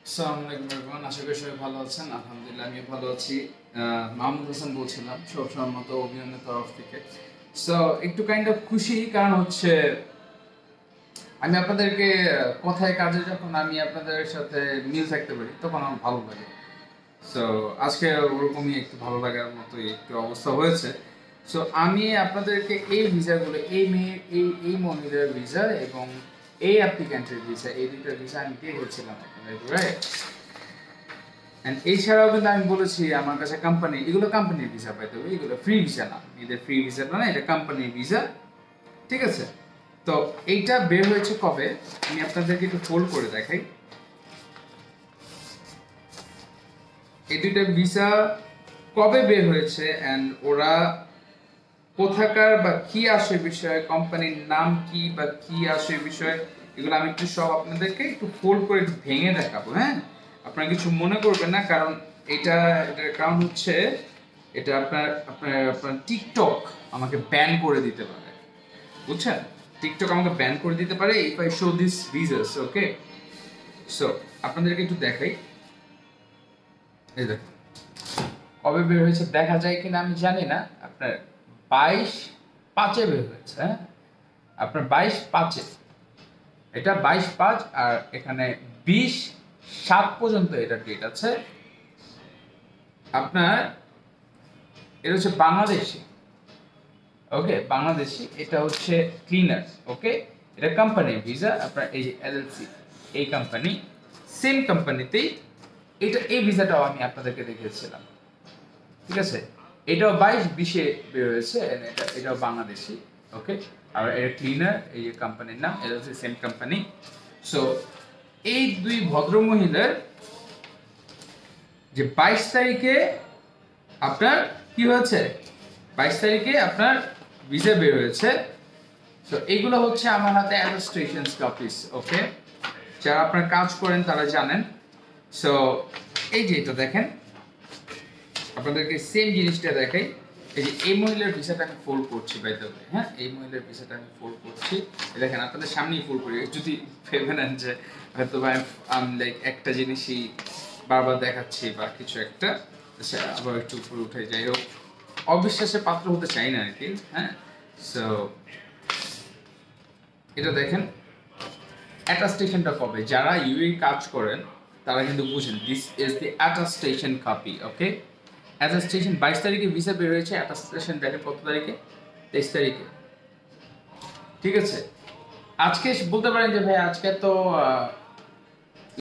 আসসালামু আলাইকুম এভরিওয়ান, আশা করি সবাই ভালো আছেন। আলহামদুলিল্লাহ আমি ভালো আছি। মাহমুদ হাসান বলছিলাম সবসময় মতো অভিযানের তরফ থেকে। সো একটু কাইন্ড অফ খুশি, কারণ হচ্ছে আমি আপনাদেরকে কথায় কাজে যখন আমি আপনাদের সাথে মিল থাকতে পারি তখন আমার ভালো লাগে। সো আজকে ওরকমই একটু ভালো লাগার মতোই একটু অবস্থা হয়েছে। সো আমি আপনাদেরকে এই ভিসাগুলো, এই মেয়ের এই মহিলার ভিসা এবং এই অ্যাপ্লিক্যান্টের ভিসা, এই দুইটা ভিসা আমি দিয়ে গেছিলাম আপনাদের, রাইট? এন্ড এছাড়াও কিন্তু আমি বলেছি আমার কাছে কোম্পানি, এগুলো কোম্পানির ভিসা পাইতে হবে, এগুলো ফ্রি ভিসা না, এদের ফ্রি ভিসা না, এটা কোম্পানির ভিসা। ঠিক আছে? তো এইটা বের হয়েছে কবে আমি আপনাদেরকে একটু ফোল্ড করে দেখাই। এই দুইটা ভিসা কবে বের হয়েছে এন্ড ওরা কোথাকার বা কি আসে বিষয়ে, কোম্পানির নাম কি বা কি আসে বিষয়ে, এগুলো আমি একটু সব আপনাদেরকে একটু ফোল্ড করে একটু ভেঙে দেখাবো। হ্যাঁ, আপনারা কিছু মনে করবেন না, কারণ এটার কারণ হচ্ছে এটা আপনার আপনার আপনার টিকটক আমাকে ব্যান করে দিতে পারে, বুঝছেন? টিকটক আমাকে ব্যান করে দিতে পারে if I show this visas. Okay, so আপনাদেরকে একটু দেখাই। এই দেখুন কবে বের হয়েছে, দেখা যায় কিনা আমি জানি না। আপনার 22/5 বের হয়েছে। হ্যাঁ, আপনার 22/5, এটা 22/5, আর এখানে 20/7 পর্যন্ত এটা ডেট আছে। আপনার এটা হচ্ছে বাংলাদেশি। ওকে, বাংলাদেশি, এটা হচ্ছে ক্লিনার। ওকে, এটা কোম্পানির ভিসা। আপনার এই যে এলএলসি, এই কোম্পানি, সেম কোম্পানিতেই এটা, এই ভিসাটাও আমি আপনাদেরকে দেখিয়েছিলাম। ঠিক আছে, এটাও 22/20 বের হয়েছে, এটাও বাংলাদেশি। ওকে, আর এটা ক্লিনার, এই যে কোম্পানির নাম এলএলসি, সেম কোম্পানি। সো এই দুই ভদ্রমহিলার যে 22 তারিখে আপনার কি হয়েছে, 22 তারিখে আপনার ভিসা বের হয়েছে। তো এইগুলো হচ্ছে আমার হাতে অ্যাটেস্টেশন কপিস। ওকে, যারা আপনার কাজ করেন তারা জানেন। সো এই যে এটা দেখেন, আপনাদেরকে সেম জিনিসটা দেখাই। এই যে এই মহিলার ভিসাটা আমি ফোল্ড করছি, বাই দ্য ওয়ে। হ্যাঁ, এই মহিলার ভিসাটা আমি ফোল্ড করছি, দেখেন আপনাদের সামনেই ফোল্ড করি। যদি ভেবে নেন যে হয়তো আমি লাইক একটা জিনিসই বারবার দেখাচ্ছি বা কিছু একটা, আবার একটু উপরে উঠে, যাই হোক, অবিশ্বাসের পাত্র হতে চাই না আর কি। হ্যাঁ, সো এটা দেখেন অ্যাটাস্টেশনটা কবে, যারা ইউএই কাজ করেন তারা কিন্তু বুঝেন, this is the attestation copy. Okay, attestation 22 তারিখে ভিসা বের হয়েছে, অ্যাটাস্টেশন দেখেন কত তারিখে, 23 তারিখে। ঠিক আছে, আজকে বলতে পারেন যে ভাই আজকে তো